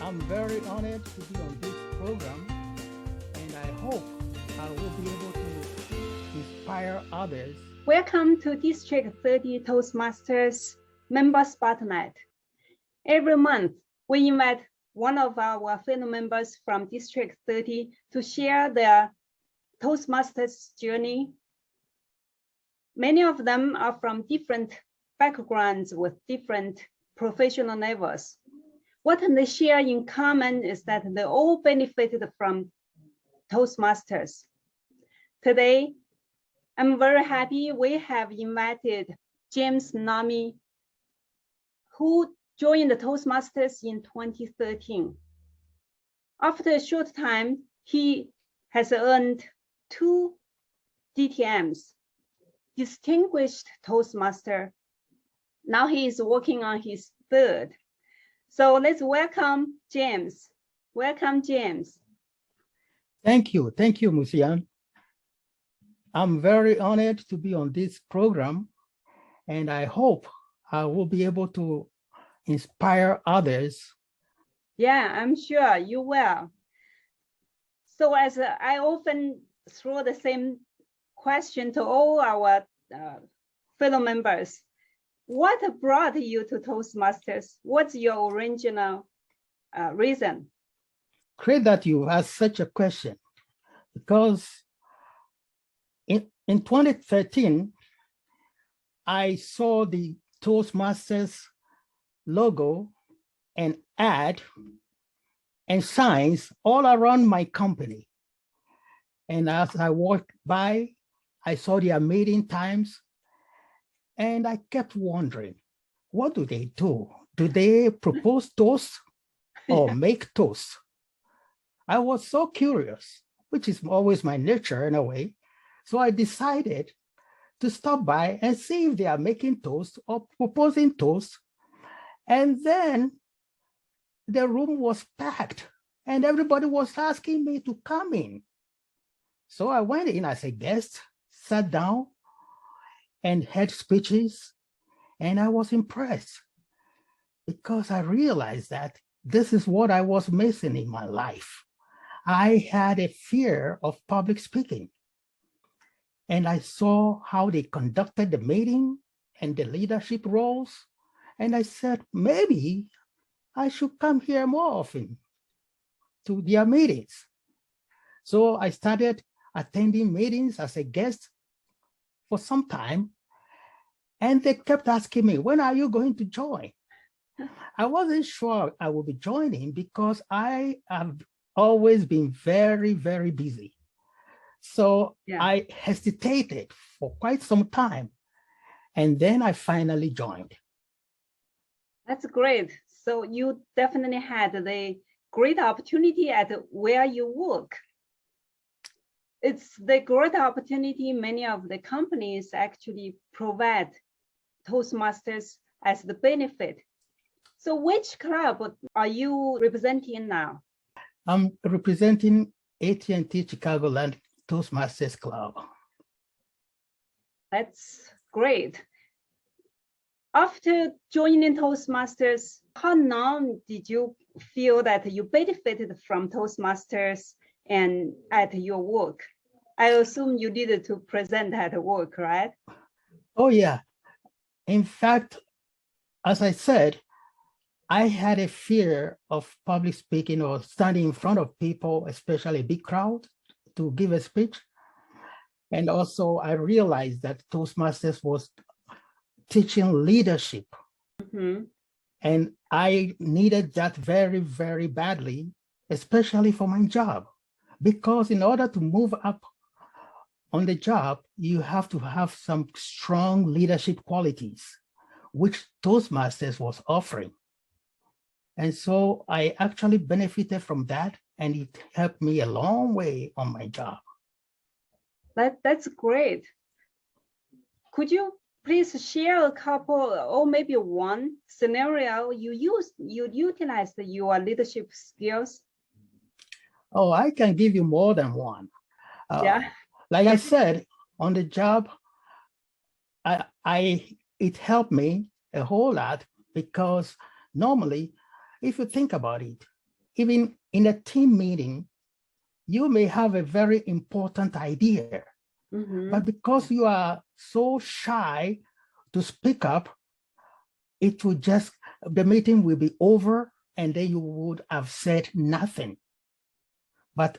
I'm very honored to be on this program, and I hope I will be able to inspire others. Welcome to District 30 Toastmasters Member Spotlight. Every month, we invite one of our fellow members from District 30 to share their Toastmasters journey. Many of them are from different backgrounds with different professional levels. What they share in common is that they all benefited from Toastmasters. Today, I'm very happy we have invited James Larmie, who joined the Toastmasters in 2013. After a short time, he has earned 2 DTMs, Distinguished Toastmaster. Now he is working on his 3rd. So let's welcome James. Welcome, James. Thank you, Muxiang. I'm very honored to be on this program, and I hope I will be able to inspire others. Yeah, I'm sure you will. So as I often throw the same question to all our fellow members, what brought you to Toastmasters? What's your original reason? Great that you asked such a question, because in 2013, I saw the Toastmasters logo and ad and signs all around my company. And as I walked by, I saw their meeting times, and I kept wondering, what do they do? Do they propose toast or make toast? I was so curious, which is always my nature in a way. So I decided to stop by and see if they are making toast or proposing toast. And then the room was packed and everybody was asking me to come in. So I went in as a guest, sat down and had speeches, and I was impressed because I realized that this is what I was missing in my life. I had a fear of public speaking, and I saw how they conducted the meeting and the leadership roles, and I said, maybe I should come here more often to their meetings. So I started attending meetings as a guest for some time, and they kept asking me, when are you going to join? I wasn't sure I would be joining because I have always been very, very busy. So I hesitated for quite some time, and then I finally joined. That's great. So you definitely had the great opportunity at where you work. It's the great opportunity many of the companies actually provide Toastmasters as the benefit. So which club are you representing now? I'm representing AT&T Chicagoland Toastmasters Club. That's great. After joining Toastmasters, how long did you feel that you benefited from Toastmasters and at your work? I assume you needed to present at work, right? Oh, yeah. In fact, as I said, I had a fear of public speaking or standing in front of people, especially a big crowd, to give a speech. And also, I realized that Toastmasters was teaching leadership. Mm-hmm. And I needed that very, very badly, especially for my job. Because in order to move up on the job, you have to have some strong leadership qualities, which Toastmasters was offering. And so I actually benefited from that, and it helped me a long way on my job. That's great. Could you please share a couple or maybe one scenario you utilized your leadership skills? Oh, I can give you more than one. Like I said, on the job, it helped me a whole lot because normally, if you think about it, even in a team meeting, you may have a very important idea, but because you are so shy to speak up, the meeting will be over and then you would have said nothing. But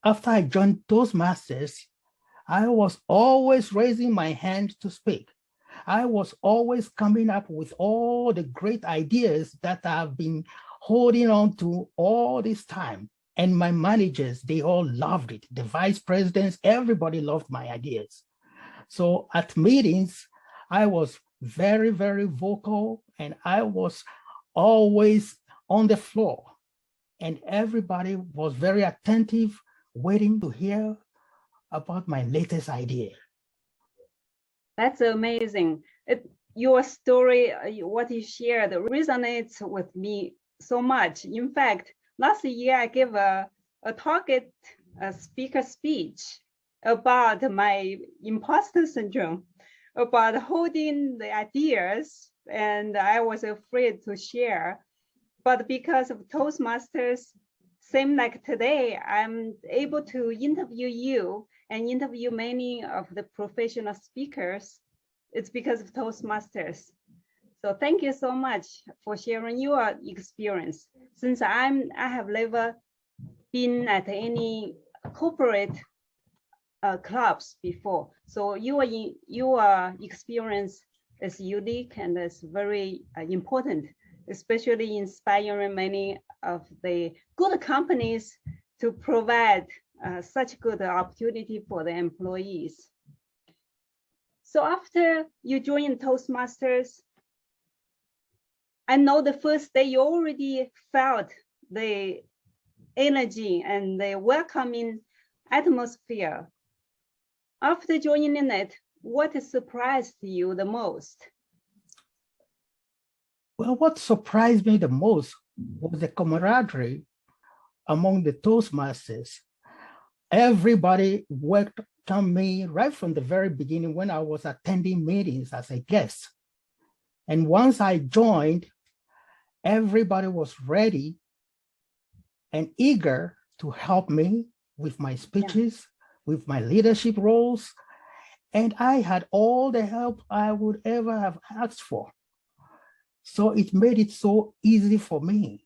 after I joined Toastmasters, I was always raising my hand to speak. I was always coming up with all the great ideas that I've been holding on to all this time. And my managers, they all loved it. The vice presidents, everybody loved my ideas. So at meetings, I was very, very vocal, and I was always on the floor. And everybody was very attentive, waiting to hear about my latest idea. That's amazing. Your story, what you shared, resonates with me so much. In fact, last year I gave a target speaker speech about my imposter syndrome, about holding the ideas, and I was afraid to share. But because of Toastmasters, same like today, I'm able to interview you and interview many of the professional speakers. It's because of Toastmasters. So thank you so much for sharing your experience. Since I have never been at any corporate clubs before, so your experience is unique and is very important, especially inspiring many of the good companies to provide such good opportunity for the employees. So after you joined Toastmasters, I know the first day you already felt the energy and the welcoming atmosphere. After joining it, what surprised you the most? Well, what surprised me the most was the camaraderie among the Toastmasters. Everybody welcomed me right from the very beginning when I was attending meetings as a guest. And once I joined, everybody was ready and eager to help me with my speeches, with my leadership roles. And I had all the help I would ever have asked for. So it made it so easy for me.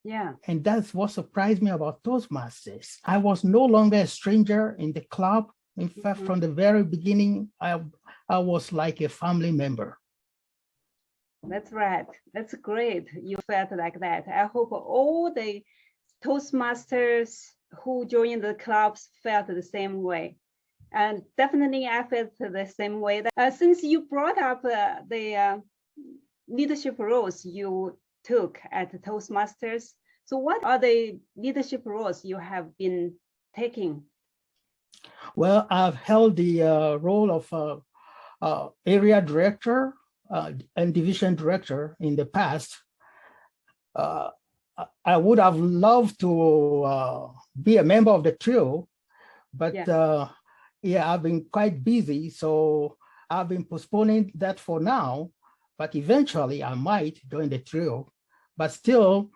Yeah. And that's what surprised me about Toastmasters. I was no longer a stranger in the club. In fact, from the very beginning, I was like a family member. That's right. That's great. You felt like that. I hope all the Toastmasters who joined the clubs felt the same way. And definitely I felt the same way. Since you brought up the leadership roles you took at Toastmasters, so what are the leadership roles you have been taking? Well, I've held the role of area director and division director in the past. I would have loved to be a member of the trio, but yeah, I've been quite busy, so I've been postponing that for now, but eventually I might join the trio. But still,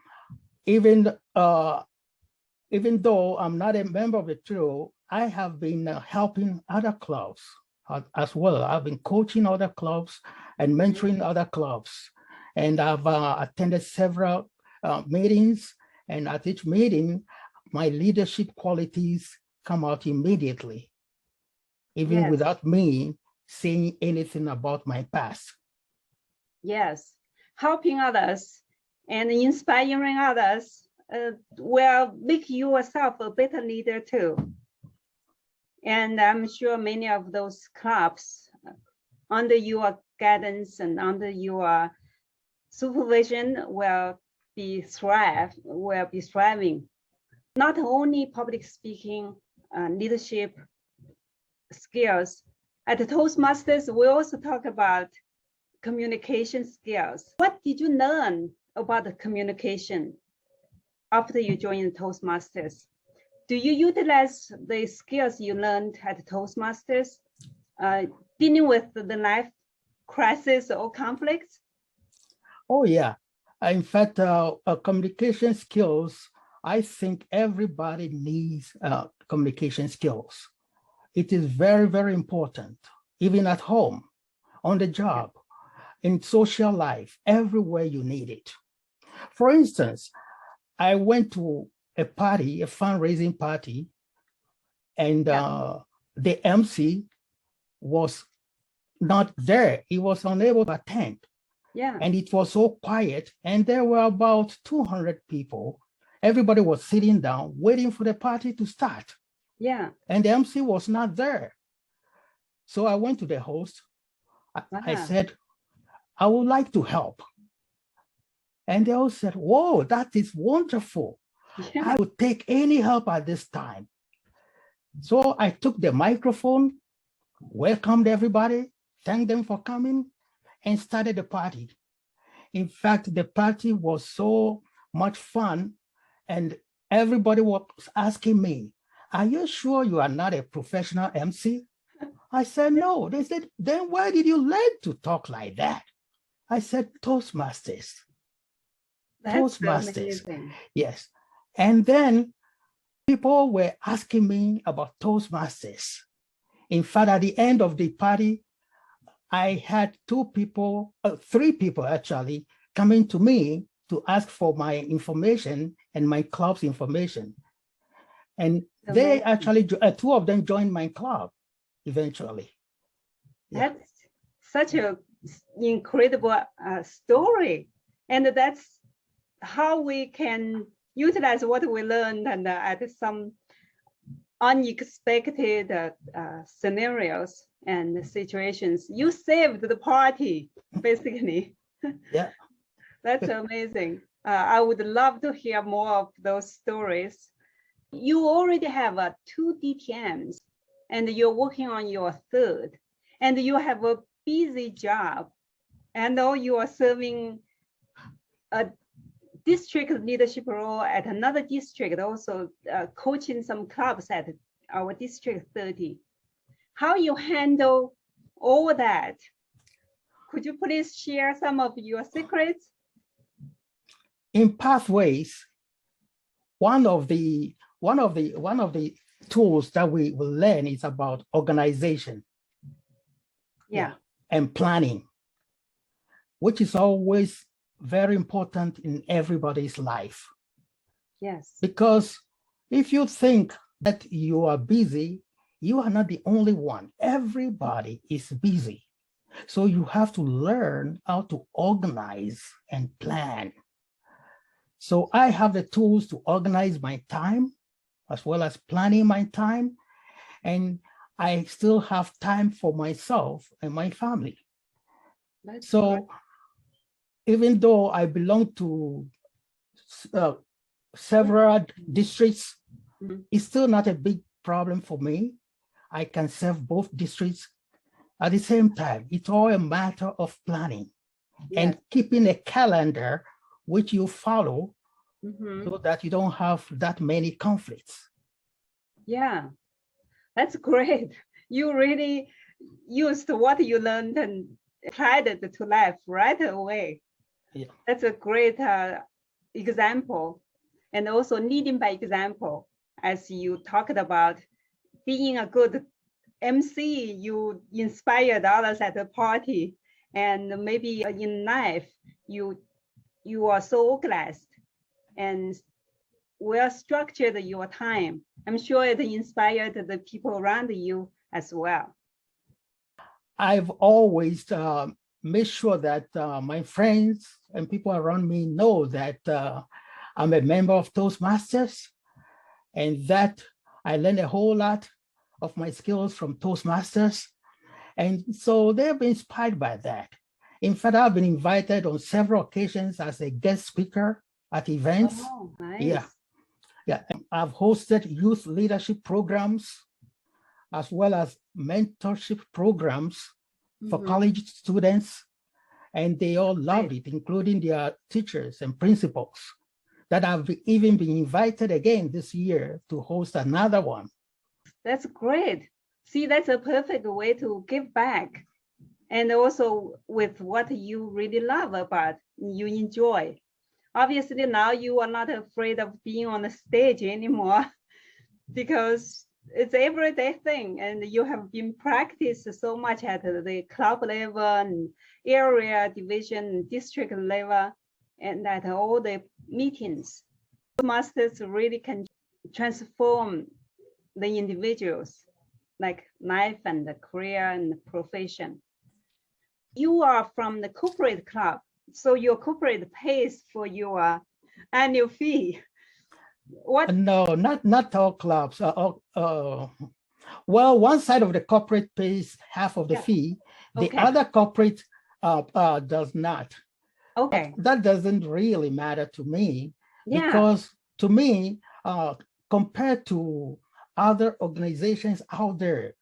even though I'm not a member of the trio, I have been helping other clubs as well. I've been coaching other clubs and mentoring other clubs. And I've attended several meetings, and at each meeting, my leadership qualities come out immediately, even without me saying anything about my past. Yes, helping others and inspiring others will make yourself a better leader too. And I'm sure many of those clubs under your guidance and under your supervision will be thriving. Not only public speaking, leadership skills. At the Toastmasters, we also talk about communication skills. What did you learn about the communication after you joined Toastmasters? Do you utilize the skills you learned at Toastmasters dealing with the life crisis or conflicts? Oh yeah, In fact, communication skills, I think everybody needs communication skills. It is very, very important, even at home, on the job, in social life, everywhere you need it. For instance, I went to a party, a fundraising party, and the MC was not there. He was unable to attend. Yeah. And it was so quiet, and there were about 200 people. Everybody was sitting down, waiting for the party to start. Yeah. And the MC was not there. So I went to the host. I said, I would like to help. And they all said, whoa, that is wonderful. Yeah. I would take any help at this time. So I took the microphone, welcomed everybody, thanked them for coming, and started the party. In fact, the party was so much fun, and everybody was asking me, are you sure you are not a professional MC? I said, no. They said, then why did you learn to talk like that? I said, Toastmasters. That's Toastmasters. Amazing. Yes. And then people were asking me about Toastmasters. In fact, at the end of the party, I had three people actually, coming to me to ask for my information and my club's information. And they actually, two of them joined my club eventually. Yeah. That's such an incredible story. And that's how we can utilize what we learned and at some unexpected scenarios and situations. You saved the party, basically. Yeah. That's amazing. I would love to hear more of those stories. You already have 2 DTMs and you're working on your 3rd, and you have a busy job, and now you are serving a district leadership role at another district, also coaching some clubs at our District 30. How you handle all that? Could you please share some of your secrets? In Pathways, one of the tools that we will learn is about organization. Yeah. And planning, which is always very important in everybody's life. Yes. Because if you think that you are busy, you are not the only one. Everybody is busy. So you have to learn how to organize and plan. So I have the tools to organize my time, as well as planning my time. And I still have time for myself and my family. That's so good. Even though I belong to several districts, it's still not a big problem for me. I can serve both districts at the same time. It's all a matter of planning and keeping a calendar which you follow so that you don't have that many conflicts. Yeah, that's great. You really used what you learned and applied it to life right away. Yeah. That's a great example, and also leading by example. As you talked about being a good MC, you inspired others at the party, and maybe in life, you are so organized and well structured your time. I'm sure it inspired the people around you as well. I've always made sure that my friends and people around me know that I'm a member of Toastmasters, and that I learned a whole lot of my skills from Toastmasters. And so they've been inspired by that. In fact, I've been invited on several occasions as a guest speaker at events. Oh, nice. Yeah. I've hosted youth leadership programs, as well as mentorship programs for college students, and they all loved it, including their teachers and principals, that have even been invited again this year to host another one. That's great. See, that's a perfect way to give back, and also with what you really love about, you enjoy. Obviously, now you are not afraid of being on the stage anymore because it's everyday thing, and you have been practiced so much at the club level and area, division, district level, and at all the meetings. Masters really can transform the individuals, like life and the career and the profession. You are from the corporate club, so your corporate pays for your annual fee. What? No, not all clubs. Well, one side of the corporate pays half of the fee. The Okay. other corporate does not. Okay. But that doesn't really matter to me, Yeah. because to me, compared to other organizations out there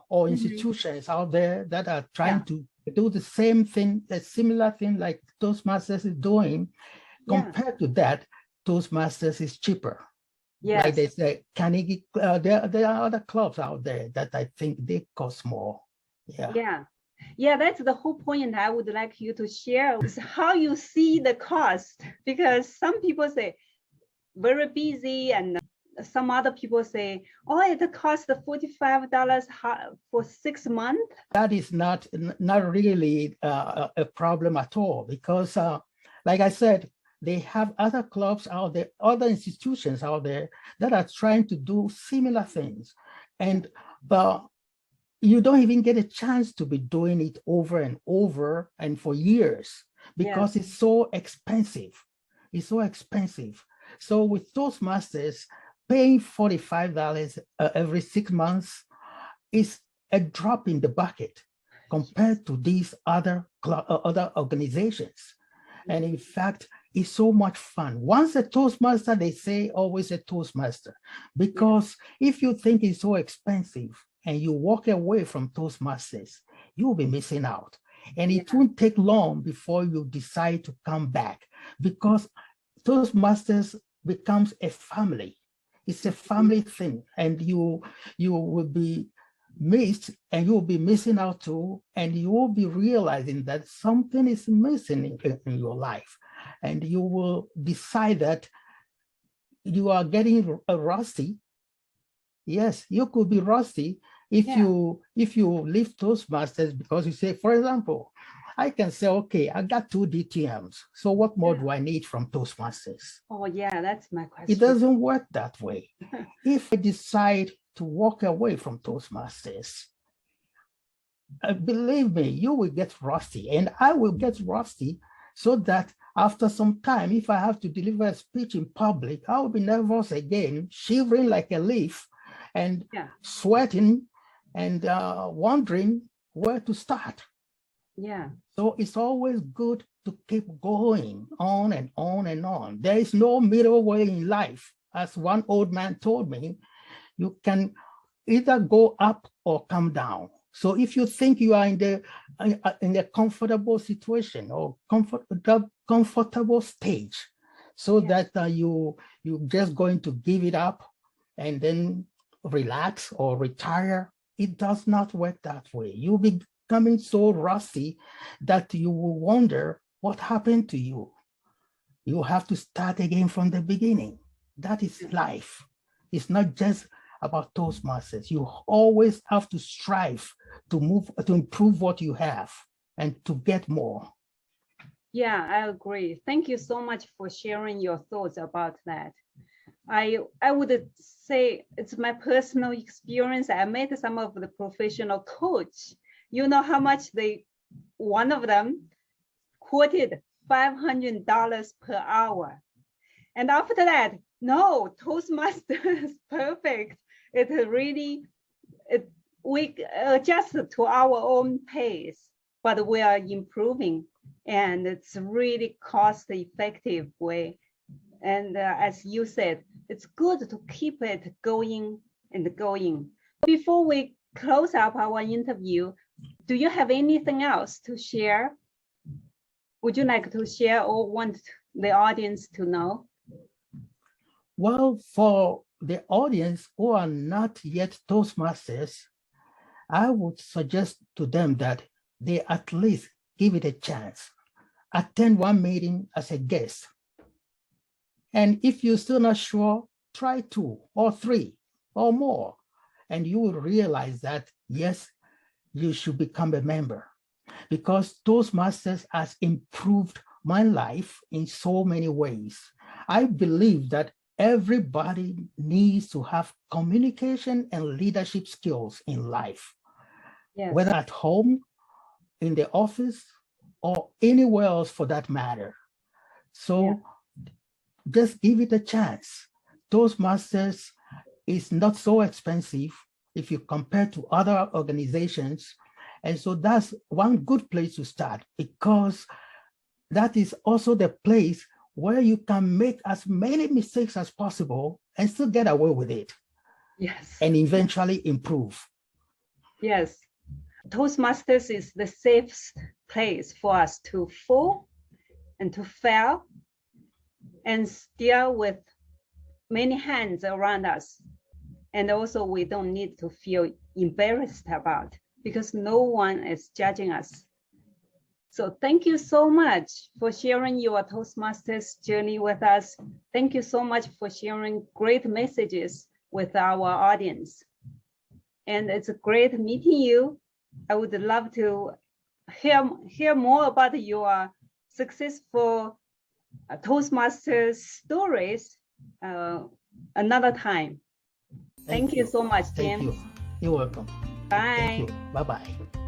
or institutions out there that are trying to do the same thing, a similar thing like Toastmasters is doing, compared to that, Toastmasters is cheaper. Yes. Like they say, Carnegie, there are other clubs out there that I think they cost more. Yeah, that's the whole point I would like you to share, is how you see the cost, because some people say very busy, and some other people say, oh, it costs $45 for 6 months. That is not really a problem at all, because like I said, they have other clubs out there, other institutions out there that are trying to do similar things. And you don't even get a chance to be doing it over and over and for years, because it's so expensive. It's so expensive. So with Toastmasters, paying $45 every 6 months is a drop in the bucket compared to these other organizations. And in fact, it's so much fun. Once a Toastmaster, they say always a Toastmaster, because if you think it's so expensive and you walk away from Toastmasters, you'll be missing out. And it won't take long before you decide to come back, because Toastmasters becomes a family. It's a family thing, and you will be missed, and you will be missing out too, and you will be realizing that something is missing in your life, and you will decide that you are getting rusty. Yes, you could be rusty if you leave Toastmasters, because you say, for example, I can say, okay, I got 2 DTMs. So what more do I need from Toastmasters? Oh yeah, that's my question. It doesn't work that way. If I decide to walk away from Toastmasters, believe me, you will get rusty, and I will get rusty, so that after some time, if I have to deliver a speech in public, I will be nervous again, shivering like a leaf, and sweating, and wondering where to start. So it's always good to keep going on and on and on. There is no middle way in life. As one old man told me, you can either go up or come down. So if you think you are in a comfortable situation or comfortable stage, so that you're just going to give it up and then relax or retire, it does not work that way. You'll be becoming so rusty that you will wonder what happened to you. You have to start again from the beginning. That is life. It's not just about Toastmasters. You always have to strive to improve what you have and to get more. Yeah, I agree. Thank you so much for sharing your thoughts about that. I would say it's my personal experience. I met some of the professional coach. You know how much one of them quoted $500 per hour. And after that, no, Toastmasters perfect. We adjust to our own pace, but we are improving, and it's really cost-effective way. And as you said, it's good to keep it going and going. Before we close up our interview, do you have anything else to share? Would you like to share or want the audience to know? Well, for the audience who are not yet Toastmasters, I would suggest to them that they at least give it a chance. Attend one meeting as a guest. And if you're still not sure, try 2 or 3 or more. And you will realize that, yes, you should become a member, because Toastmasters has improved my life in so many ways. I believe that everybody needs to have communication and leadership skills in life, Yes. whether at home, in the office, or anywhere else for that matter. So just give it a chance. Toastmasters is not so expensive if you compare to other organizations. And so that's one good place to start, because that is also the place where you can make as many mistakes as possible and still get away with it. Yes. And eventually improve. Yes. Toastmasters is the safest place for us to fall and to fail and still with many hands around us. And also we don't need to feel embarrassed about, because no one is judging us. So thank you so much for sharing your Toastmasters journey with us. Thank you so much for sharing great messages with our audience. And it's great meeting you. I would love to hear more about your successful Toastmasters stories another time. Thank you so much, James. Thank you. You're welcome. Bye. Thank you. Bye-bye.